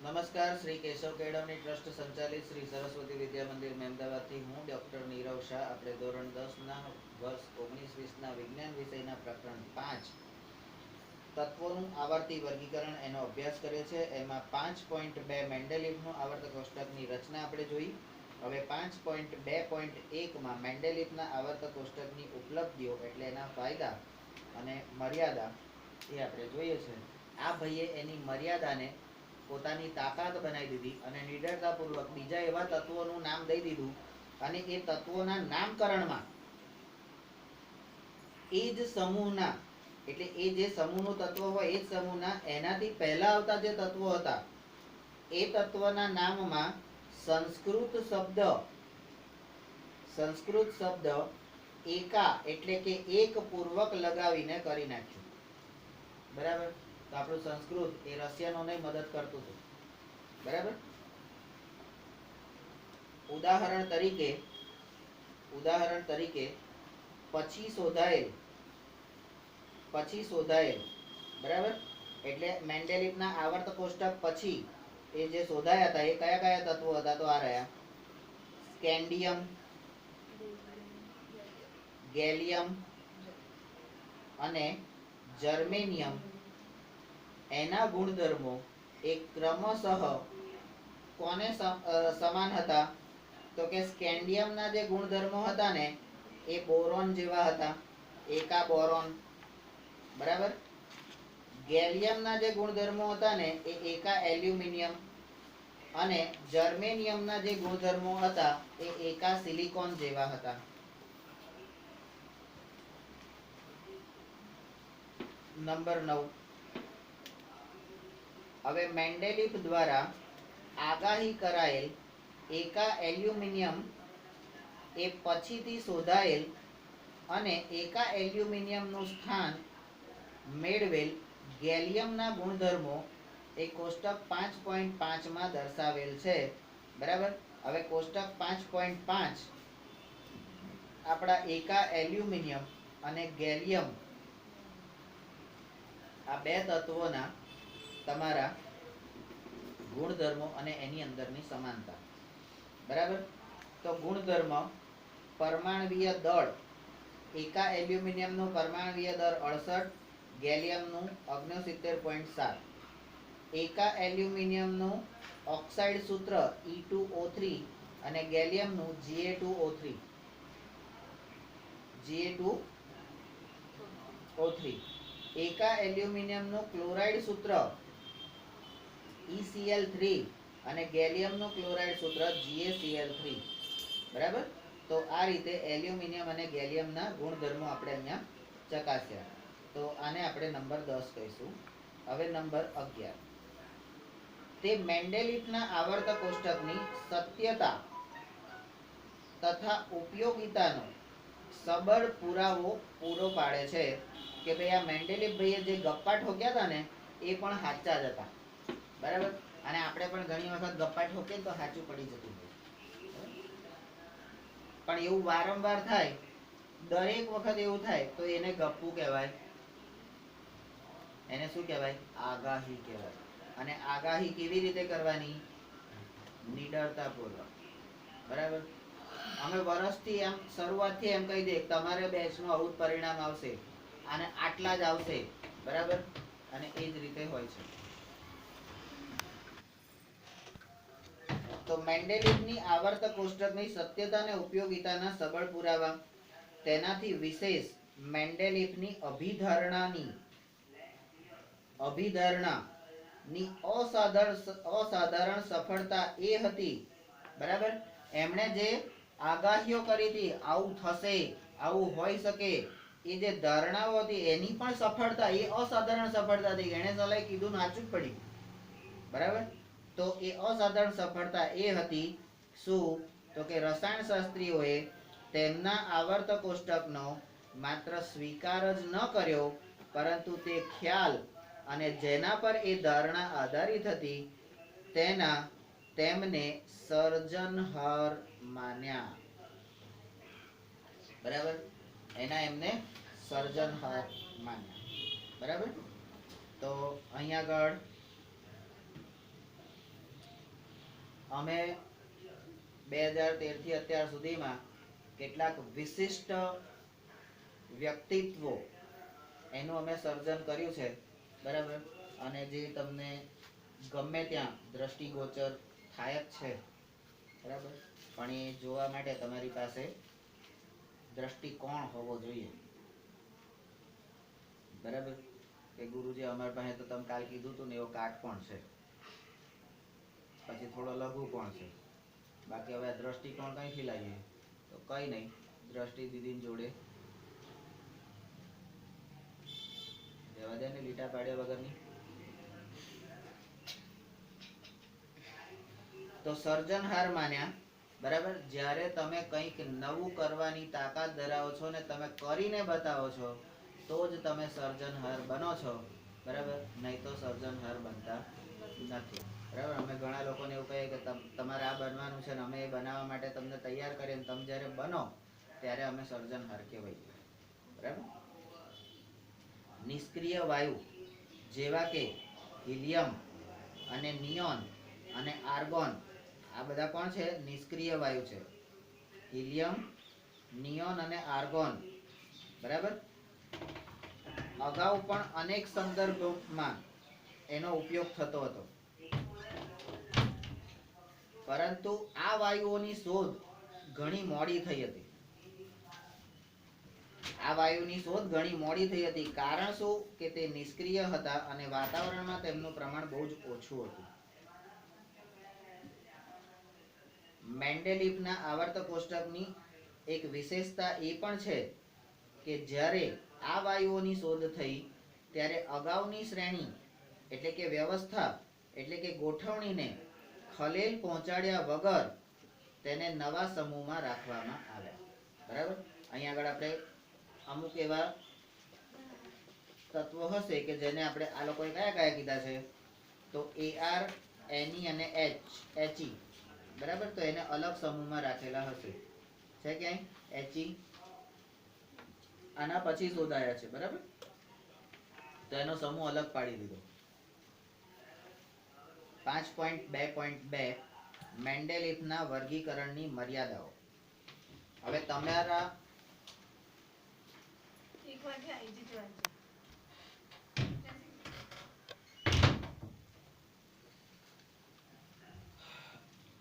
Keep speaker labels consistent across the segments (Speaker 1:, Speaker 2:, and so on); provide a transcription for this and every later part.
Speaker 1: નમસ્કાર, શ્રી કેશવ કેળવણી ટ્રસ્ટ સંચાલિત શ્રી સરસ્વતી વિદ્યા મંદિર મહેમદાવાદથી હું ડૉક્ટર નીરવ શાહ. આપણે ધોરણ 10ના વર્ષ 19-20ના વિજ્ઞાન વિષયના પ્રકરણ 5 તત્વોનું આવર્તી વર્ગીકરણ એનો અભ્યાસ કરીએ છીએ. એમાં 5.2 મેન્ડેલિફનું આવર્ત કોષ્ટકની રચના આપણે જોઈ. હવે 5.2.1માં મેન્ડેલિફના આવર્ત કોષ્ટકની ઉપલબ્ધિઓ એટલે એના ફાયદા અને મર્યાદા એ આપણે જોઈએ છે. આ ભાઈએ એની મર્યાદાને પોતાની તાકાત બનાવી દીધી અને નિડરતાપૂર્વક બીજા એવા તત્વોનું નામ દઈ દીધું અને એ તત્વોના નામકરણમાં એ જ સમૂહના એટલે એ જે સમૂહનું તત્વ હોય એ જ સમૂહના એનાથી પહેલા આવતા જે તત્વો હતા એ તત્વના નામમાં સંસ્કૃત શબ્દ એકા એટલે કે એક પૂર્વક લગાવીને કરી નાખ્યું. બરાબર. તો આપણું સંસ્કૃત એ રશિયનોને મદદ કરતું હતું. બરાબર. ઉદાહરણ તરીકે પછી શોધાયેલ બરાબર. એટલે મેન્ડેલિફના આવર્ત કોષ્ટક પછી એ જે શોધાયા હતા એ કયા કયા તત્વો હતા? તો આ રહ્યા: સ્કેન્ડિયમ, ગેલિયમ અને જર્મેનિયમ. એના ગુણધર્મો એ ક્રમશઃ કોને સમાન હતા? તો કે સ્કેન્ડિયમના જે ગુણધર્મો હતા ને એ બોરોન જેવા હતા, એકા બોરોન. બરાબર. ગેલિયમના જે ગુણધર્મો હતા ને એ એકા એલ્યુમિનિયમ અને જર્મેનિયમના જે ગુણધર્મો હતા એ એકા સિલિકોન જેવા હતા. નંબર 9. હવે મેન્ડેલિફ દ્વારા આગાહી કરાયેલ એકા એલ્યુમિનિયમ એ પછીથી શોધાયેલ અને એકા એલ્યુમિનિયમનું સ્થાન મેળવેલ ગેલિયમના ગુણધર્મો એ કોષ્ટક 5.5માં દર્શાવેલ છે. બરાબર. હવે કોષ્ટક 5.5 આપણા એકા એલ્યુમિનિયમ અને ગેલિયમ આ બે તત્વોના તમારા ગુણધર્મો અને એની અંદરની સમાનતા. બરાબર. તો ગુણધર્મ: પરમાણવીય દળ એકા એલ્યુમિનિયમનું પરમાણવીય દળ 68, ગેલિયમનું 69.7. એકા એલ્યુમિનિયમનું ઓક્સાઇડ સૂત્ર E2O3 અને ગેલિયમનું Ga2O3. એકા એલ્યુમિનિયમનું ક્લોરાઇડ સૂત્ર ECl3 અને ગેલિયમનું ક્લોરાઇડ સૂત્ર GaCl3. બરાબર. તો આ રીતે એલ્યુમિનિયમ અને ગેલિયમના ગુણધર્મો આપણે અહીંયા ચકાસ્યા. તો આને આપણે નંબર 10 કહીશું. હવે નંબર 11. તે મેન્ડેલિફના આવર્ત કોષ્ટકની સત્યતા તથા ઉપયોગિતાનો સબળ પુરાવો પૂરો પાડે છે કે ભાઈ આ મેન્ડેલિફ ભાઈએ જે ગપ્પા ઠોક્યા હતા ને એ પણ સાચા જ હતા. બરાબર. અને આપણે પણ ઘણી વખત ગપ્પા ઠોકે તો સાચું પડી જતું હોય, પણ એવું વારંવાર થાય, દરેક વખત એવું થાય તો એને ગપ્પુ કહેવાય. એને શું કહેવાય? આગાહી કહેવાય. અને આગાહી કેવી રીતે કરવાની? નિડરતાપૂર્વક. બરાબર. અમે વર્ષથી એમ શરૂઆતથી એમ કહી દે તમારે બેચનું આવું જ પરિણામ આવશે અને આટલા જ આવશે. બરાબર. અને એ જ રીતે હોય છે. તો મેન્ડેલિફની આવર્ત કોષ્ટકની સત્યતા અને ઉપયોગિતાના સબળ પુરાવા. તેનાથી વિશેષ મેન્ડેલિફની અભિધારણાની અસાધારણ સફળતા એ હતી. બરાબર. એમણે જે આગાહીઓ કરી હતી, આવું થશે, આવું હોઈ શકે, એ જે ધારણાઓ હતી એની પણ સફળતા, એ અસાધારણ સફળતા હતી. એને સલાહ કીધું નાચું જ પડ્યું. બરાબર. તો એ અસાધારણ સફળતા એ હતી શું? તો કે રસાયણશાસ્ત્રીઓએ તેમના આવર્ત કોષ્ટકનો માત્ર સ્વીકાર જ ન કર્યો, પરંતુ તે ખ્યાલ અને જેના પર એ ધારણા આધારિત હતી તેમને સર્જનહાર માન્યા. બરાબર. એમને સર્જનહાર માન્યા. બરાબર. તો અહીંયા આગળ અમે 2013 થી અત્યાર સુધીમાં કેટલાક વિશિષ્ટ વ્યક્તિત્વો એનું અમે સર્જન કર્યું છે, બરાબર. અને જે તમને ગમે ત્યાં દ્રષ્ટિગોચર થાય જ છે, બરાબર. પણ એ જોવા માટે તમારી પાસે દ્રષ્ટિકોણ હોવો જોઈએ, બરાબર. કે ગુરુજી અમારી પાસે તો તમે કાલ કીધું હતું ને એવો કાટકોણ છે, પછી થોડો લઘુ કોણ છે, બાકી હવે દ્રષ્ટિકોણ કઈથી લાવીએ? તો કઈ નહીં, દ્રષ્ટિ દીદી જોડે જવા દે ને લીટા પાડ્યા વગરની. તો સર્જનહાર માન્યા, બરાબર. જ્યારે તમે કંઈક નવું કરવાની તાકાત ધરાવો છો ને તમે કરીને બતાવો છો તો જ તમે સર્જનહાર બનો છો, બરાબર. નહીં તો સર્જનહાર બનતા નથી, બરાબર. અમે ઘણા લોકોને એવું કહીએ કે તમારે આ બનવાનું છે ને અમે એ બનાવવા માટે તમને તૈયાર કરીએ, તમે જ્યારે બનો ત્યારે અમે સર્જનહાર કહેવાય, બરાબર. નિષ્ક્રિય વાયુ જેવા કે હિલિયમ અને નિયોન અને આર્ગોન, આ બધા કોણ છે? નિષ્ક્રિય વાયુ છે. હિલિયમ, નિયોન અને આર્ગોન, બરાબર. અગાઉ પણ અનેક સંદર્ભોમાં એનો ઉપયોગ થતો હતો, પરંતુ આ વાયુઓની શોધ ઘણી મોડી થઈ હતી. આ વાયુની શોધ ઘણી મોડી થઈ હતી. કારણ શું? કે તે નિષ્ક્રિય હતા અને વાતાવરણમાં તેમનું પ્રમાણ બહુ જ ઓછું હતું. મેન્ડેલિફના આવર્ત કોષ્ટકની એક વિશેષતા એ પણ છે કે જ્યારે આ વાયુઓની શોધ થઈ ત્યારે અગાઉની શ્રેણી એટલે કે વ્યવસ્થા એટલે કે ગોઠવણીને ખલેલ પહોંચાડ્યા વગર તેને નવા સમૂહમાં રાખવામાં આવ્યા, બરાબર. અહીંયા આગળ આપણે અમુક એવા તત્વો હશે કે જેને આપણે આ લોકોએ કયા કયા કીધા છે? તો AR, Ne અને He, બરાબર. તો એને અલગ સમૂહમાં રાખેલા હશે. છે ક્યાંય He? આના પછી શોધાયા છે, બરાબર. તો એનો સમૂહ અલગ પાડી દીધો. 5.2.2 મેન્ડેલિફના વર્ગીકરણની મર્યાદાઓ. હવે તમારા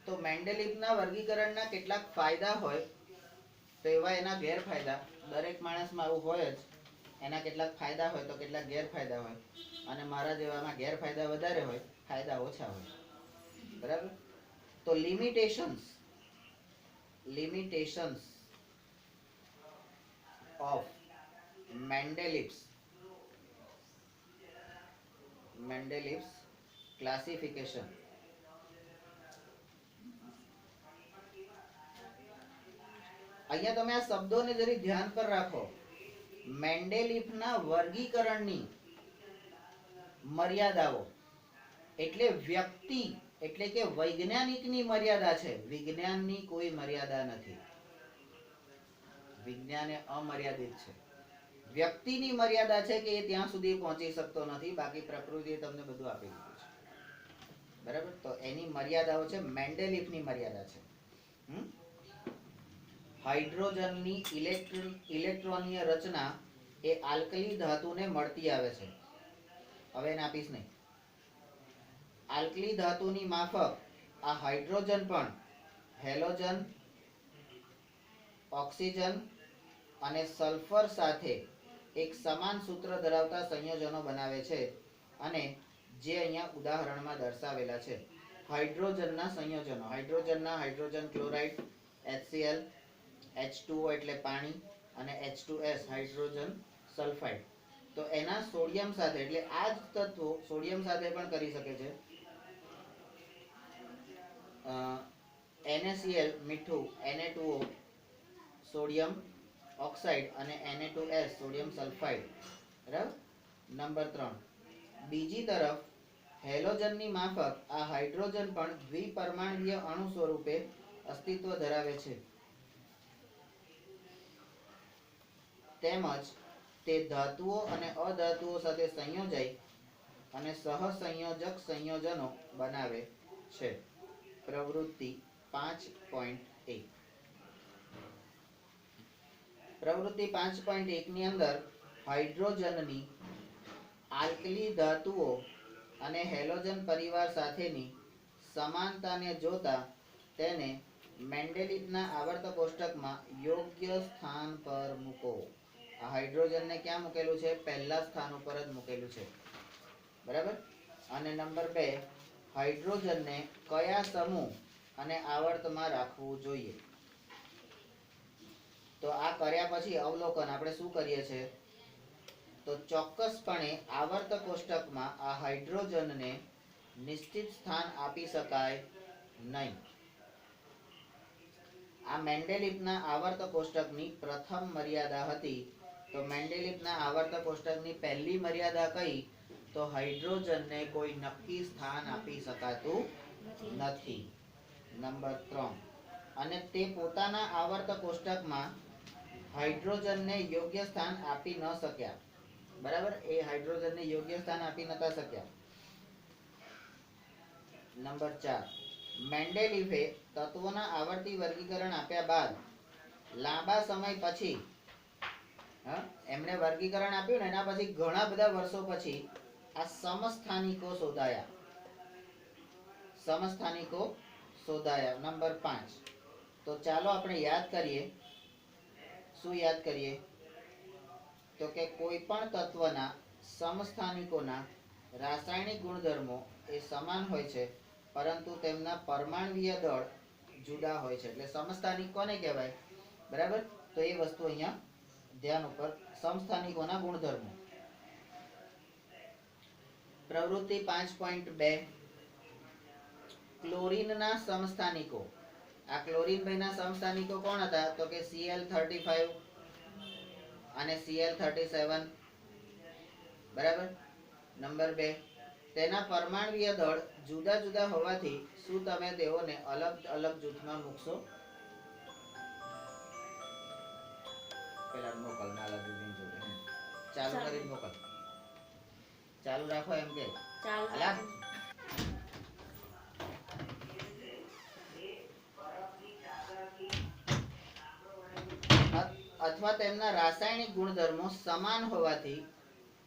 Speaker 1: તો મેન્ડેલિફના વર્ગીકરણના કેટલાક ફાયદા હોય તો એવા એના ગેરફાયદા, દરેક માણસમાં આવું હોય જ. એના કેટલાક ફાયદા હોય તો કેટલાક ગેરફાયદા હોય, અને મારા જેવામાં ગેરફાયદા વધારે હોય, ફાયદા ઓછા હોય, બરાબર. તો લિમિટેશન્સ ઓફ મેન્ડેલિફ્સ ક્લાસિફિકેશન. અહીંયા તમે આ શબ્દોને જરી ધ્યાન પર રાખો. મેન્ડેલિફના વર્ગીકરણની મર્યાદાઓ એટલે વ્યક્તિ એટલે કે વૈજ્ઞાનિકની મર્યાદા છે, વિજ્ઞાનની કોઈ મર્યાદા નથી. વિજ્ઞાન એ અમર્યાદિત છે. વ્યક્તિની મર્યાદા છે કે એ ત્યાં સુધી પહોંચી શકતો નથી, બાકી પ્રકૃતિએ તમને બધું આપી દીધું છે, બરાબર. તો એની મર્યાદાઓ છે, મેન્ડેલિફની મર્યાદા છે. હાઇડ્રોજનની ઇલેક્ટ્રોનીય રચના એ આલ્કલી ધાતુને મળતી આવે છે. હવે એને આપીશ નહીં. આલ્કલી ધાતુની માફક આ હાઇડ્રોજન પણ હેલોજન, ઓક્સિજન અને સલ્ફર સાથે એક સમાન સૂત્ર ધરાવતા સંયોજનો બનાવે છે, અને જે અહીંયા ઉદાહરણમાં દર્શાવેલા છે. હાઇડ્રોજનના સંયોજનો, હાઇડ્રોજન ક્લોરાઇડ, HCl, H2O એટલે પાણી, અને H2S હાઇડ્રોજન સલ્ફાઇડ. તો એના સોડિયમ સાથે એટલે આ જ તત્વો સોડિયમ સાથે પણ કરી શકે છે. NaCl મીઠું, Na2O સોડિયમ ઓક્સાઇડ અને Na2S સોડિયમ સલ્ફાઇડ, બરાબર. નંબર 3, બીજી તરફ હેલોજનની માફક આ હાઇડ્રોજન પણ દ્વિપરમાણુય અણુ સ્વરૂપે અસ્તિત્વ ધરાવે છે, તેમજ તે ધાતુઓ અને અધાતુઓ સાથે સંયોજાઈ અને સહસંયોજક સંયોજનો બનાવે છે. પ્રવૃત્તિ 5.1 પ્રવૃત્તિ 5.1 ની અંદર હાઇડ્રોજનની આલ્કલી ધાતુઓ અને હેલોજન પરિવાર સાથેની સમાનતાને જોતા તેને મેન્ડેલિફના આવર્ત કોષ્ટકમાં યોગ્ય સ્થાન પર મૂકો. આ હાઇડ્રોજનને ક્યાં મૂકેલું છે? પહેલા સ્થાન ઉપર જ મૂકેલું છે. બરાબર. અને નંબર 2, હાઇડ્રોજનને કયા સમૂહ અને આવર્તમાં રાખવું જોઈએ? તો આ કર્યા પછી અવલોકન આપણે શું કરીએ છીએ? તો ચોક્કસપણે આવર્ત કોષ્ટકમાં આ હાઇડ્રોજનને નિશ્ચિત સ્થાન આપી શકાય નહીં. આ મેન્ડેલિફના આવર્ત કોષ્ટકની પ્રથમ મર્યાદા હતી. તો મેન્ડેલિફના આવર્ત કોષ્ટકની પહેલી મર્યાદા કઈ? તો હાઇડ્રોજનને કોઈ નક્કી સ્થાન આપી શકાતું નથી. નંબર 3, અને તે પોતાના આવર્ત કોષ્ટકમાં હાઇડ્રોજનને યોગ્ય સ્થાન આપી ન શક્યા. બરાબર, એ હાઇડ્રોજનને યોગ્ય સ્થાન આપી નતા શક્યા. નંબર 4, મેન્ડેલિફે તત્વોના આવર્તી વર્ગીકરણ આપ્યા બાદ લાંબા સમય પછી એમણે વર્ગીકરણ આપ્યું ને એના પછી ઘણા બધા વર્ષો પછી આ સમસ્થાનિકો શોધાયા. સમસ્થાનિકો શોધાયા. નંબર 5, તો ચાલો આપણે યાદ કરીએ. શું યાદ કરીએ? તો કે કોઈ પણ તત્વના સમસ્થાનિકોના રાસાયણિક ગુણધર્મો એ સમાન હોય છે, પરંતુ તેમના પરમાણ્વીય દળ જુદા હોય છે. એટલે સમસ્થાનિક કોને કહેવાય? બરાબર, તો એ વસ્તુ અહીંયા ધ્યાન ઉપર. સમસ્થાનિકોના ગુણધર્મો. પ્રવૃત્તિ 5.2 ક્લોરીનના સમસ્થાનિકો. આ ક્લોરીન ભાઈના સમસ્થાનિકો કોણ હતા? તો કે Cl35 અને Cl37. બરાબર. નંબર 2, તેના પરમાણ્વીય દળ જુદા જુદા હોવાથી શું તમે તેઓને અલગ અલગ જૂથમાં મૂકશો? પેલા મોકલ નાલા દીદી જોડે. ચાલુ કરી મોકલ. ચાલુ રાખો એમ કે ચાલુ. અથવા તેમના રાસાયણિક ગુણધર્મો સમાન હોવાથી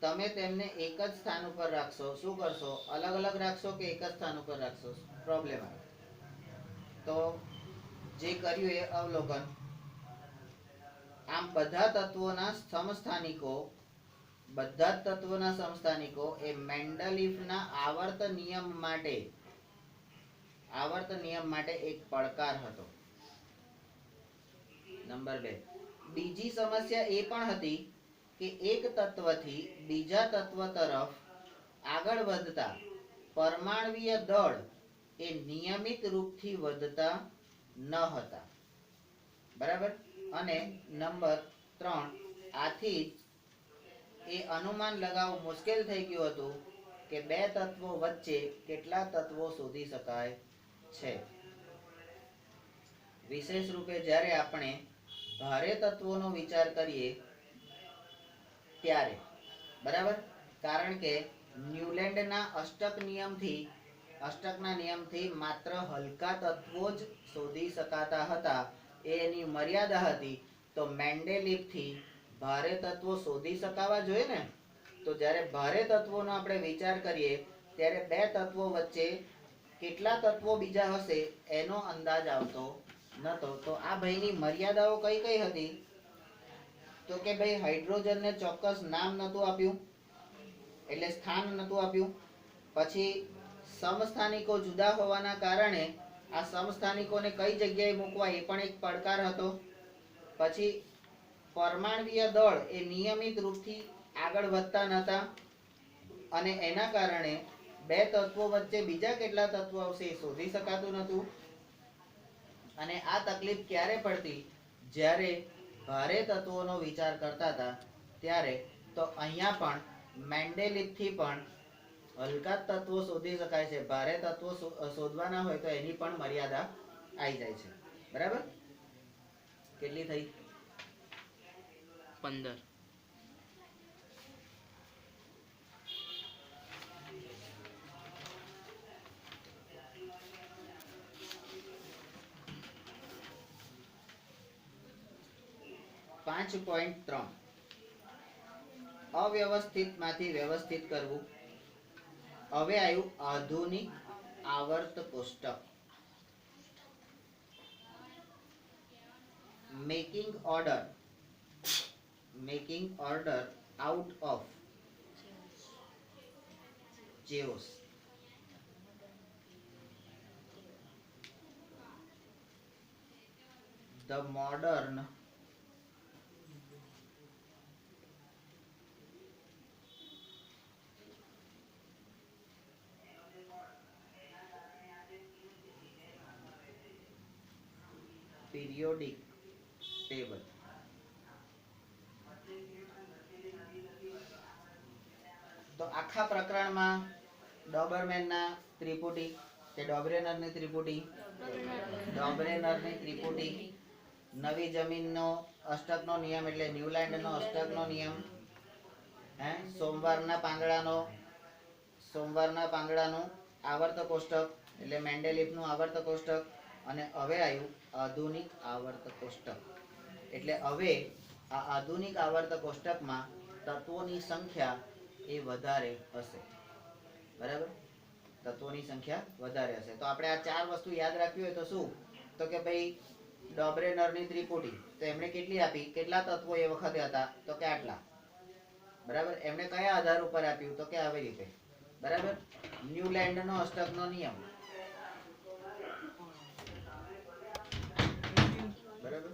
Speaker 1: તમે તેમને એક જ સ્થાન ઉપર રાખશો. શું કરશો? અલગ અલગ રાખશો કે એક જ સ્થાન ઉપર રાખશો? પ્રોબ્લેમ આવે. તો જે કર્યું એ અવલોકન. આમ બધા તત્વોના સમસ્થાનિકો એ મેન્ડેલિફના આવર્ત નિયમ માટે એક પડકાર હતો. નંબર 2, બીજી સમસ્યા એ પણ હતી કે એક તત્વથી બીજા તત્વ તરફ આગળ વધતા પરમાણ્વીય દળ એ નિયમિત રૂપથી વધતા ન હતા. બરાબર. અને નંબર 3, આથી એ અનુમાન લગાવવું મુશ્કેલ થઈ ગયું હતું કે બે તત્વો વચ્ચે કેટલા તત્વો શોધી શકાય છે. વિશેષ રૂપે જ્યારે આપણે ભારે તત્વોનો વિચાર કરીએ ત્યારે. બરાબર, કારણ કે ન્યુલેન્ડના અષ્ટકના નિયમથી માત્ર હલકા તત્વો જ શોધી શકાતા હતા. એની મર્યાદા હતી. તો મેન્ડેલિફથી ભારે તત્વો શોધી શકાવા જોઈએ ને. તો જ્યારે ભારે તત્વોનો આપણે વિચાર કરીએ ત્યારે બે તત્વો વચ્ચે કેટલા તત્વો બીજા હશે એનો અંદાજ આવતો નતો. તો આ ભાઈની મર્યાદાઓ કઈ કઈ હતી? તો કે ભાઈ હાઇડ્રોજનને ચોક્કસ નામ નતું આપ્યું, એટલે સ્થાન નતું આપ્યું. પછી સમસ્થાનિકો જુદા હોવાના કારણે આ સમસ્થાનિકોને કઈ જગ્યાએ મૂકવા એ પણ એક પડકાર હતો. પછી પરમાણ્વીય દળ એ નિયમિત રૂપથી આગળ વધતા નહોતા અને એના કારણે બે તત્વો વચ્ચે બીજા કેટલા તત્વો આવશે એ શોધી શકાતું નહોતું. અને આ તકલીફ ક્યારે પડતી? જ્યારે ભારે તત્વોનો વિચાર કરતા હતા ત્યારે. તો અહીંયા પણ મેન્ડેલિફથી પણ હલકા તત્વો શોધી શકાય છે. ભારે તત્વો શોધવાના હોય તો એની પણ મર્યાદા આવી જાય છે. બરાબર. કેટલી થઈ?
Speaker 2: 15.
Speaker 1: 5.3 અવ્યવસ્થિતમાંથી વ્યવસ્થિત કરવું. હવે આવ્યું આધુનિક આવર્ત કોષ્ટક. Making order out of chaos. The modern periodic table. તો આખા પ્રકરણમાં ડોબરમેનના ત્રિપુટી કે ડોબરેનરની ત્રિપુટી, ડોબરેનરની ત્રિપુટી, નવી જમીનનો અષ્ટકનો નિયમ એટલે ન્યુલેન્ડનો અષ્ટકનો નિયમ, સોમવારના પાંદડાનું આવર્ત કોષ્ટક એટલે મેન્ડેલિફનું આવર્ત કોષ્ટક, અને હવે આવ્યું આધુનિક આવર્ત કોષ્ટક. એટલે હવે આ આધુનિક આવર્ત કોષ્ટકમાં તત્વોની સંખ્યા એ વધારે હશે. બરાબર, તત્વોની સંખ્યા વધારે હશે. તો આપણે આ ચાર વસ્તુ યાદ રાખવી હોય તો શું, તો કે ભાઈ ડોબરેનરની ત્રિપુટી, તો એમણે કેટલી આપી, કેટલા તત્વો એ વખતે હતા, તો કે આટલા. બરાબર, એમણે કયા આધાર ઉપર આપ્યું, તો કે આવી રીતે. બરાબર, ન્યુલેન્ડનો અષ્ટકનો નિયમ. બરાબર.